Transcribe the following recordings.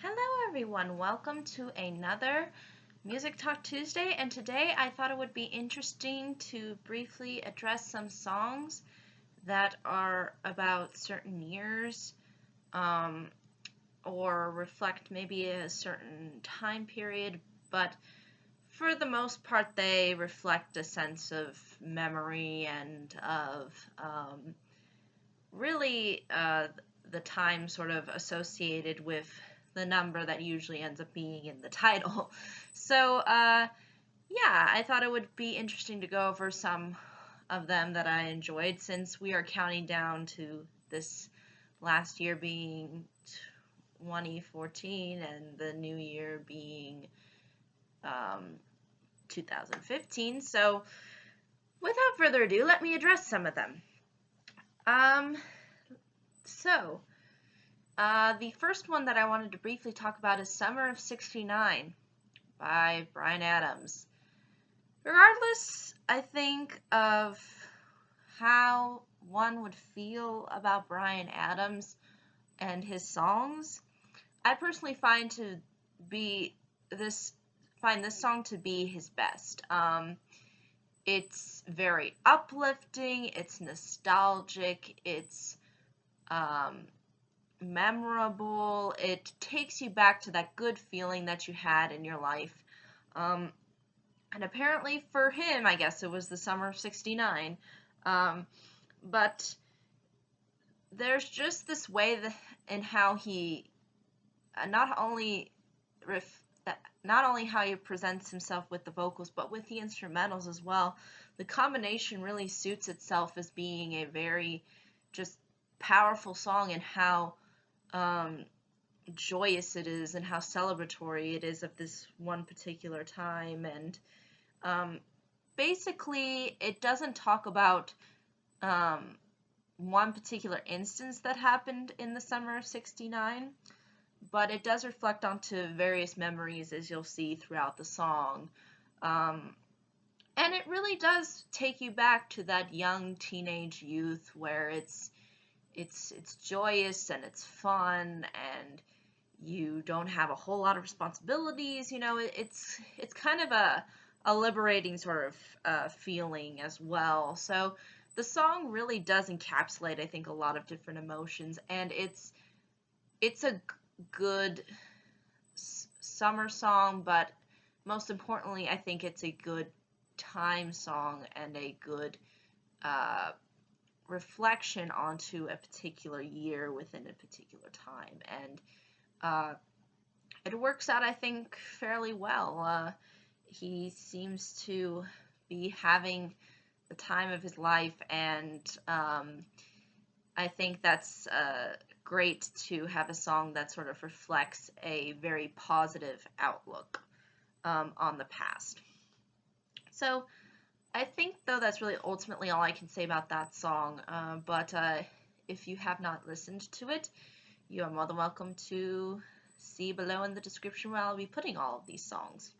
Hello everyone, welcome to another Music Talk Tuesday, and today I thought it would be interesting to briefly address some songs that are about certain years um, or reflect maybe a certain time period, but for the most part they reflect a sense of memory and of really the time sort of associated with the number that usually ends up being in the title. So, yeah, I thought it would be interesting to go over some of them that I enjoyed since we are counting down to this last year being 2014 and the new year being um, 2015. So, without further ado, let me address some of them. Um, so, the first one that I wanted to briefly talk about is Summer of '69 by Bryan Adams. Regardless, I think, of how one would feel about Bryan Adams and his songs, I personally be this find this song to be his best. It's very uplifting, it's nostalgic, it's um, memorable. It takes you back to that good feeling that you had in your life. And apparently for him, I guess it was the summer of '69. But there's just this way in how he not only not only how he presents himself with the vocals, but with the instrumentals as well. The combination really suits itself as being a very just powerful song, and how joyous it is and how celebratory it is of this one particular time. And basically it doesn't talk about one particular instance that happened in the summer of '69, but it does reflect onto various memories, as you'll see throughout the song. And it really does take you back to that young teenage youth where it's joyous and it's fun, and you don't have a whole lot of responsibilities. It's kind of a liberating sort of feeling as well. So the song really does encapsulate, I think, a lot of different emotions, and it's a good summer song, but most importantly, I think it's a good time song and a good reflection onto a particular year within a particular time. And it works out, I think, fairly well. He seems to be having the time of his life, and I think that's great to have a song that sort of reflects a very positive outlook on the past. So I think, though, that's really ultimately all I can say about that song. But if you have not listened to it, you are more than welcome to see below in the description where I'll be putting all of these songs.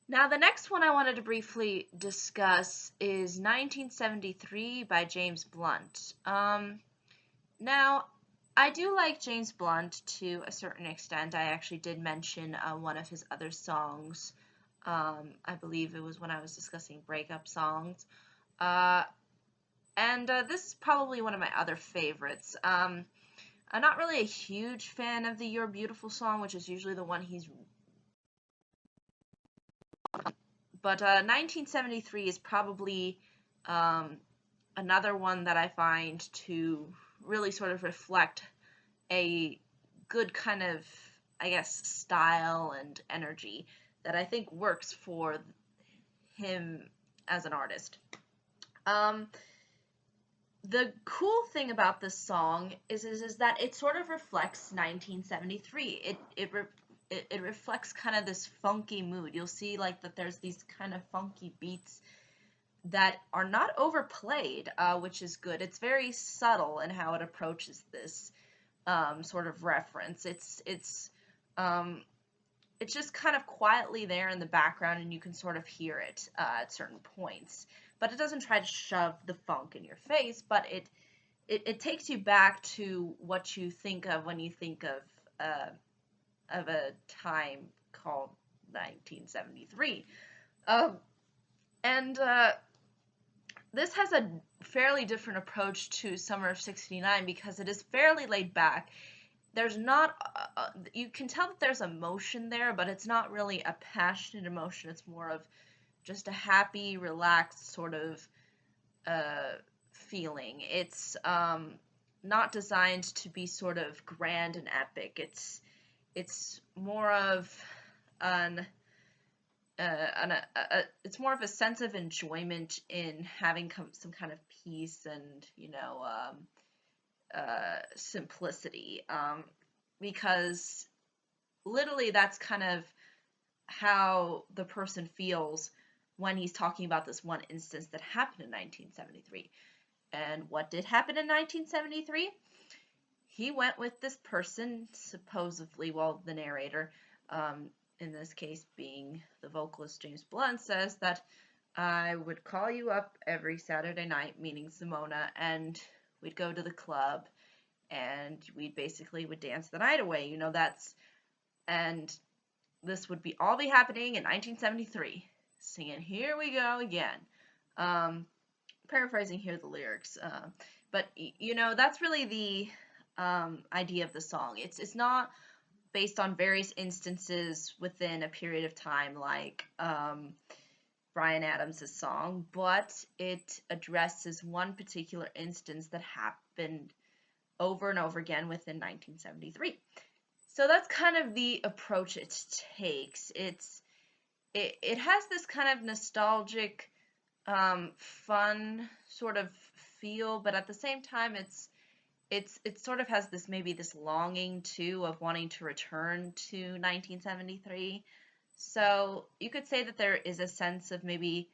Now, the next one I wanted to briefly discuss is 1973 by James Blunt. Now, I do like James Blunt to a certain extent. I actually did mention one of his other songs. I believe it was when I was discussing breakup songs. And this is probably one of my other favorites. I'm not really a huge fan of the You're Beautiful song, which is usually the one he's... But 1973 is probably another one that I find to really sort of reflect a good kind of, I guess, style and energy that I think works for him as an artist. The cool thing about this song is that it sort of reflects 1973. It reflects kind of this funky mood. You'll see like that there's these kind of funky beats that are not overplayed, which is good. It's very subtle in how it approaches this sort of reference. It's just kind of quietly there in the background, and you can sort of hear it at certain points. But it doesn't try to shove the funk in your face, but it takes you back to what you think of when you think of uh, of a time called 1973. Um, and this has a fairly different approach to Summer of '69 because it is fairly laid back. There's not, you can tell that there's emotion there, but it's not really a passionate emotion. It's more of just a happy, relaxed sort of feeling. It's not designed to be sort of grand and epic. It's more of an it's more of a sense of enjoyment in having some kind of peace and simplicity, because literally that's kind of how the person feels when he's talking about this one instance that happened in 1973. And what did happen in 1973? He went with this person, supposedly, well, the narrator, in this case being the vocalist James Blunt, says that I would call you up every Saturday night, meaning Simona, and we'd go to the club, and we basically would dance the night away. And this would all be happening in 1973. Singing "Here We Go Again." Paraphrasing here the lyrics, but that's really the idea of the song. It's not based on various instances within a period of time like Bryan Adams' song, but it addresses one particular instance that happened over and over again within 1973. So that's kind of the approach it takes. It has this kind of nostalgic, fun sort of feel, but at the same time, it sort of has this longing too of wanting to return to 1973. So you could say that there is a sense of maybe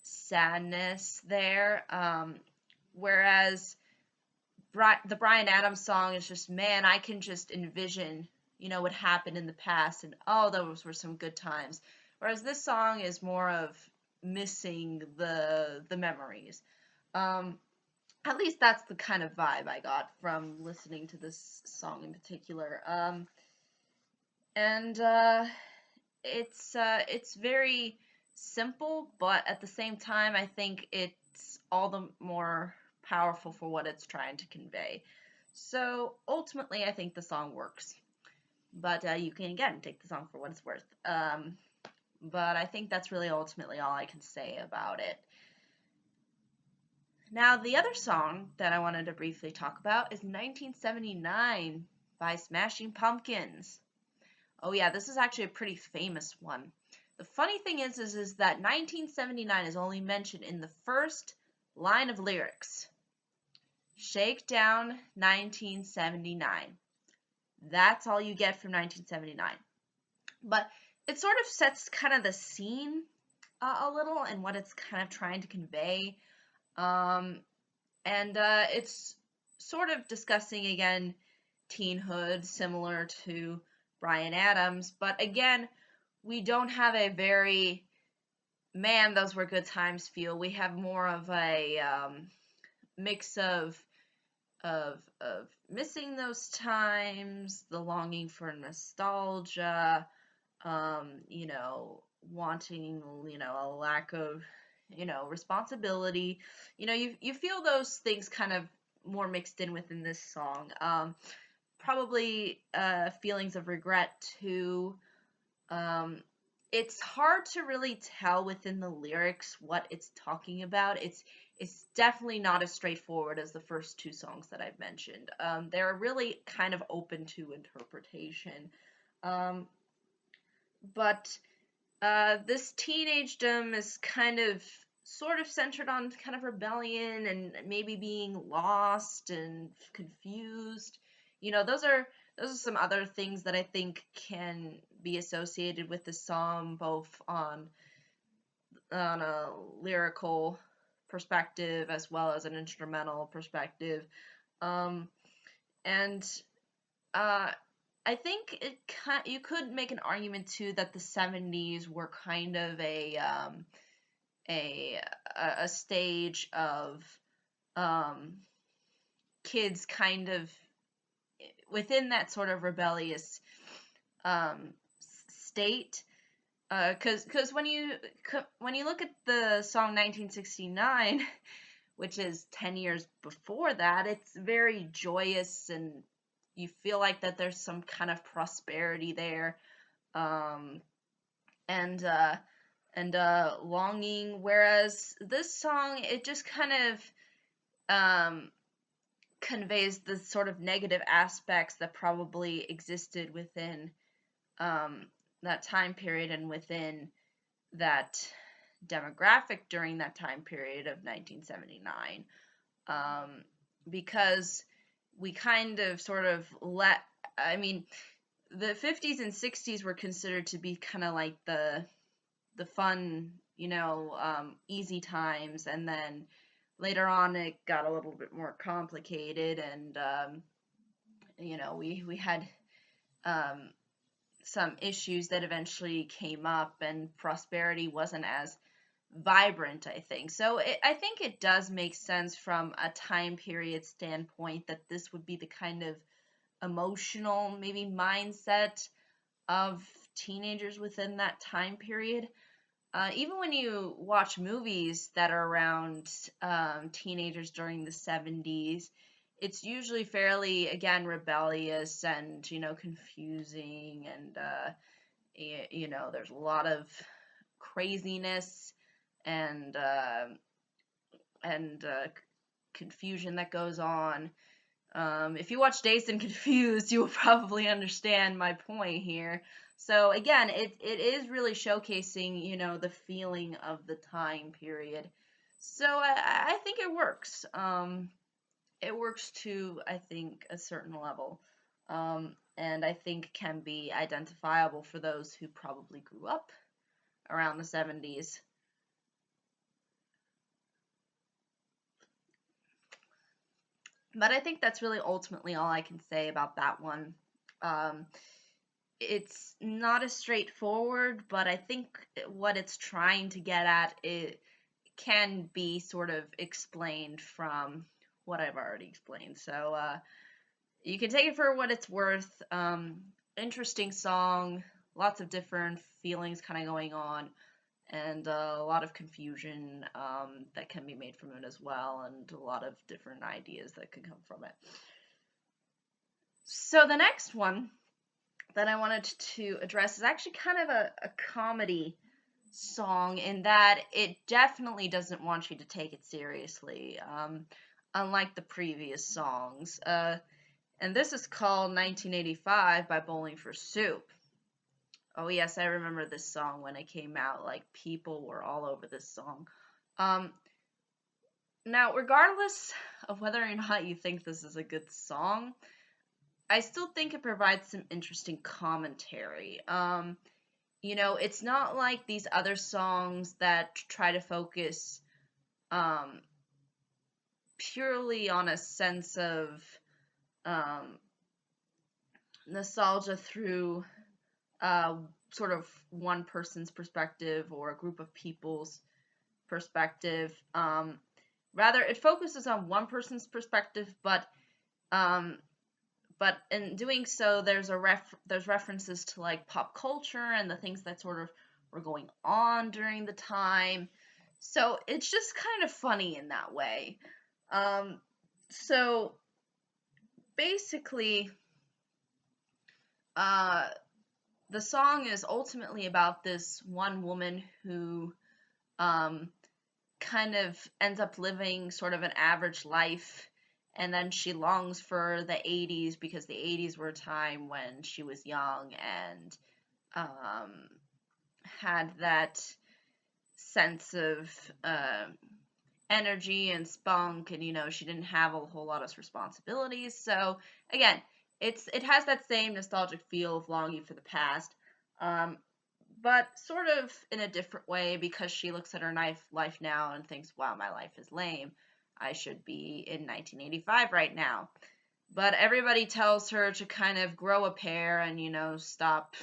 sadness there, whereas the Bryan Adams song is just, man, I can just envision, what happened in the past, and oh, those were some good times. Whereas this song is more of missing the memories. At least that's the kind of vibe I got from listening to this song in particular. And it's very simple, but at the same time, I think it's all the more powerful for what it's trying to convey. So ultimately, I think the song works. But you can, again, take the song for what it's worth. But I think that's really ultimately all I can say about it. Now, the other song that I wanted to briefly talk about is 1979 by Smashing Pumpkins. Oh yeah, this is actually a pretty famous one. The funny thing is that 1979 is only mentioned in the first line of lyrics. Shakedown 1979. That's all you get from 1979. But it sort of sets kind of the scene a little and what it's kind of trying to convey. And it's sort of discussing, again, teenhood, similar to Bryan Adams. But again, we don't have a very, man, those were good times feel. We have more of a mix of missing those times, the longing for nostalgia, wanting, a lack of, responsibility. You feel those things kind of more mixed in within this song. Probably feelings of regret too. It's hard to really tell within the lyrics what it's talking about. It's definitely not as straightforward as the first two songs that I've mentioned. They're really kind of open to interpretation. But this teenagedom is kind of sort of centered on kind of rebellion and maybe being lost and confused. Those are some other things that I think can be associated with the song, both on a lyrical perspective as well as an instrumental perspective. And I think you could make an argument too that the 70s were kind of a stage of kids kind of within that sort of rebellious state. Because when you look at the song 1969, which is 10 years before that, it's very joyous, and you feel like that there's some kind of prosperity there, um, and longing. Whereas this song, it just kind of conveys the sort of negative aspects that probably existed within that time period and within that demographic during that time period of 1979, because we kind of sort of the 50s and 60s were considered to be kind of like the fun, easy times, and then later on it got a little bit more complicated, and we had some issues that eventually came up, and prosperity wasn't as vibrant, I think. So I think it does make sense from a time period standpoint that this would be the kind of emotional, maybe, mindset of teenagers within that time period. Even when you watch movies that are around teenagers during the 70s, it's usually fairly, again, rebellious and, confusing, and, there's a lot of craziness and confusion that goes on. If you watch Dazed and Confused, you will probably understand my point here. So again, it is really showcasing, the feeling of the time period. So I think it works. It works to, I think, a certain level. And I think can be identifiable for those who probably grew up around the 70s. But I think that's really ultimately all I can say about that one. It's not as straightforward, but I think what it's trying to get at, it can be sort of explained from what I've already explained. So you can take it for what it's worth. Interesting song, lots of different feelings kind of going on, and a lot of confusion that can be made from it as well, and a lot of different ideas that could come from it. So the next one that I wanted to address is actually kind of a comedy song, in that it definitely doesn't want you to take it seriously, unlike the previous songs. And this is called 1985 by Bowling for Soup. Oh yes, I remember this song when it came out. Like, people were all over this song. Now, regardless of whether or not you think this is a good song, I still think it provides some interesting commentary. It's not like these other songs that try to focus purely on a sense of nostalgia through sort of one person's perspective or a group of people's perspective. Rather, it focuses on one person's perspective, but in doing so, there's references to like pop culture and the things that sort of were going on during the time. So it's just kind of funny in that way. So basically, the song is ultimately about this one woman who kind of ends up living sort of an average life, and then she longs for the 80s, because the 80s were a time when she was young and had that sense of energy and spunk, and she didn't have a whole lot of responsibilities. So again, it has that same nostalgic feel of longing for the past, but sort of in a different way, because she looks at her life now and thinks, wow, my life is lame. I should be in 1985 right now. But everybody tells her to kind of grow a pair and, stop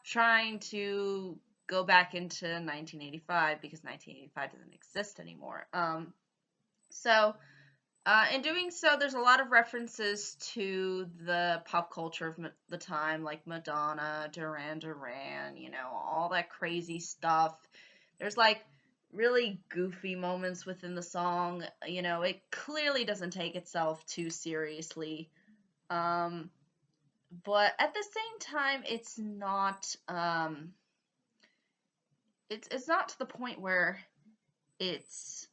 trying to go back into 1985, because 1985 doesn't exist anymore. So In doing so, there's a lot of references to the pop culture of the time, like Madonna, Duran Duran, all that crazy stuff. There's like really goofy moments within the song. It clearly doesn't take itself too seriously. But at the same time, it's not to the point where it's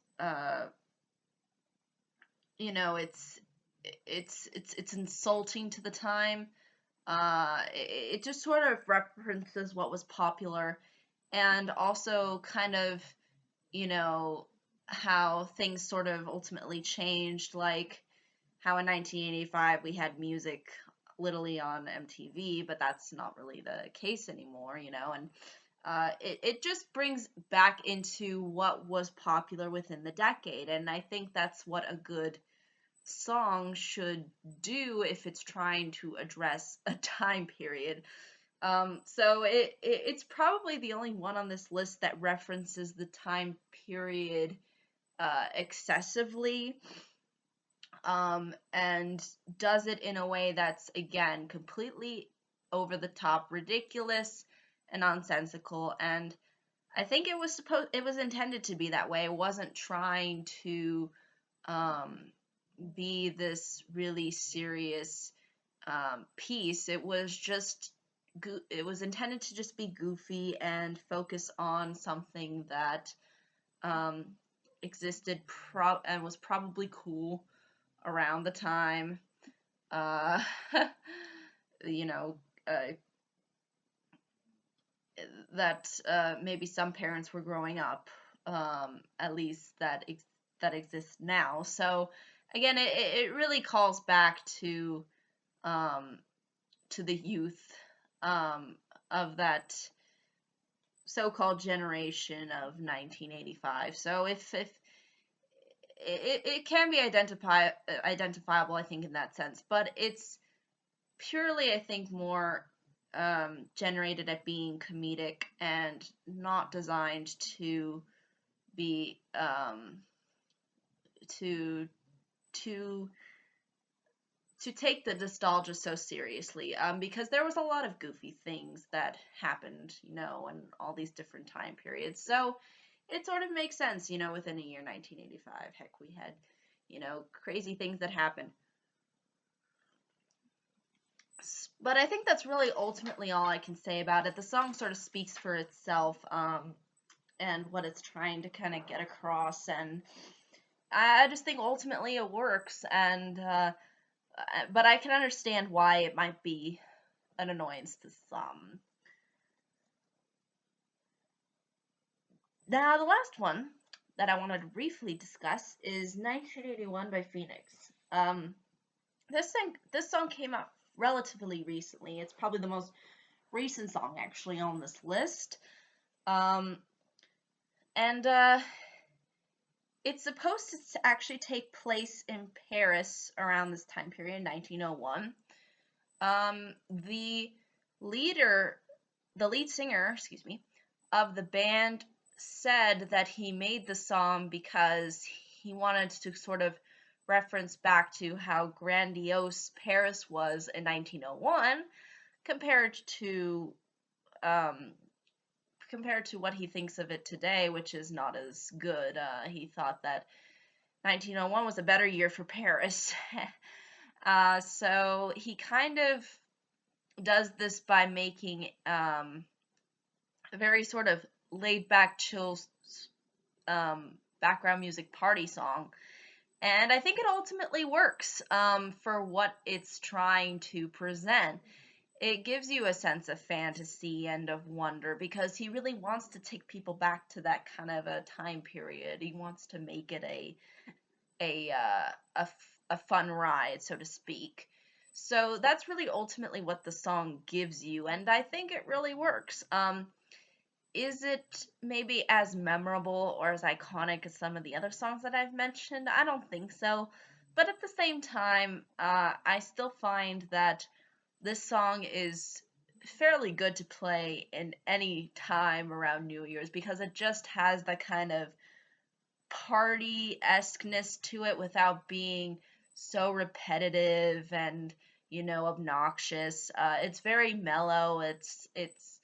you know, it's insulting to the time. It just sort of references what was popular, and also kind of, you know, how things sort of ultimately changed, like how in 1985 we had music literally on MTV, but that's not really the case anymore, and it just brings back into what was popular within the decade, and I think that's what a good song should do if it's trying to address a time period. So it's probably the only one on this list that references the time period excessively, and does it in a way that's, again, completely over the top, ridiculous, and nonsensical. And I think it was intended to be that way. It wasn't trying to um, be this really serious piece. It was just it was intended to just be goofy and focus on something that um, existed and was probably cool around the time. Uh, you know, uh, that maybe some parents were growing up, at least that exists now. So again, it really calls back um, to the youth of that so-called generation of 1985. So if it can be identifiable, I think, in that sense, but it's purely, I think, more generated at being comedic and not designed to be to to to take the nostalgia so seriously, because there was a lot of goofy things that happened, in all these different time periods. So it sort of makes sense, within a year 1985. Heck, we had, crazy things that happened. But I think that's really ultimately all I can say about it. The song sort of speaks for itself, and what it's trying to kind of get across, and I just think ultimately it works, and but I can understand why it might be an annoyance to some. Now, the last one that I wanted to briefly discuss is 1981 by Phoenix. This song came out relatively recently. It's probably the most recent song actually on this list. Um, and it's supposed to actually take place in Paris around this time period, 1901. The leader, the lead singer, excuse me, of the band said that he made the song because he wanted to sort of reference back to how grandiose Paris was in 1901 compared to um, compared to what he thinks of it today, which is not as good. He thought that 1901 was a better year for Paris. So he kind of does this by making a very sort of laid back, chill background music party song. And I think it ultimately works for what it's trying to present. It gives you a sense of fantasy and of wonder because he really wants to take people back to that kind of a time period. He wants to make it a a fun ride, so to speak. So that's really ultimately what the song gives you, and I think it really works. Is it maybe as memorable or as iconic as some of the other songs that I've mentioned? I don't think so. But at the same time, I still find that this song is fairly good to play in any time around New Year's because it just has the kind of party-esqueness to it without being so repetitive and, you know, obnoxious. It's very mellow. It's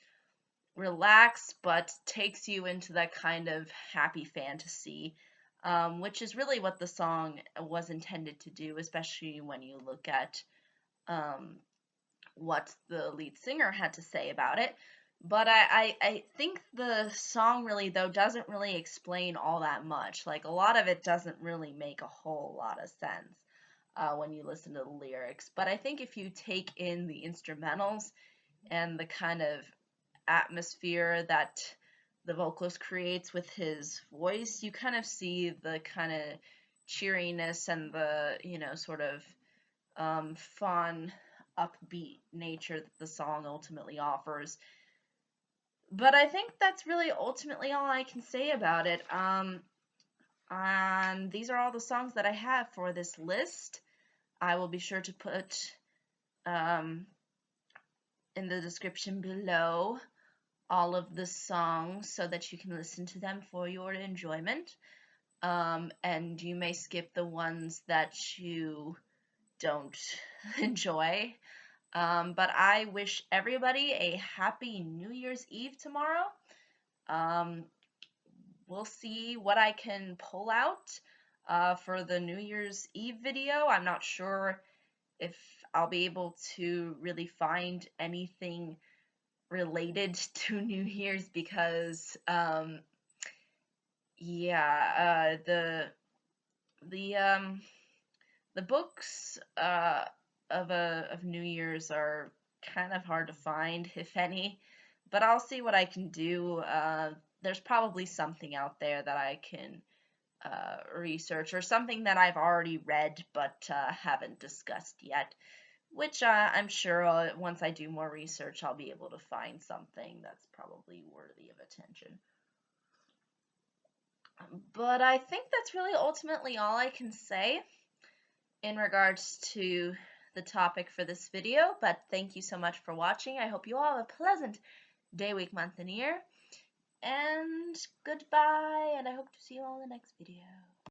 relaxed, but takes you into that kind of happy fantasy, which is really what the song was intended to do, especially when you look at what the lead singer had to say about it. But I think the song really, though, doesn't really explain all that much. Like, a lot of it doesn't really make a whole lot of sense when you listen to the lyrics. But I think if you take in the instrumentals and the kind of atmosphere that the vocalist creates with his voice, you kind of see the kind of cheeriness and the, you know, sort of fun, upbeat nature that the song ultimately offers. But I think that's really ultimately all I can say about it. And these are all the songs that I have for this list. I will be sure to put in the description below all of the songs so that you can listen to them for your enjoyment. And you may skip the ones that you don't enjoy. But I wish everybody a happy New Year's Eve tomorrow. We'll see what I can pull out for the New Year's Eve video. I'm not sure if I'll be able to really find anything related to New Year's because, yeah, the books of New Year's are kind of hard to find, if any. But I'll see what I can do. There's probably something out there that I can research, or something that I've already read but haven't discussed yet. Which I'm sure once I do more research, I'll be able to find something that's probably worthy of attention. But I think that's really ultimately all I can say in regards to the topic for this video. But thank you so much for watching. I hope you all have a pleasant day, week, month, and year. And goodbye, and I hope to see you all in the next video.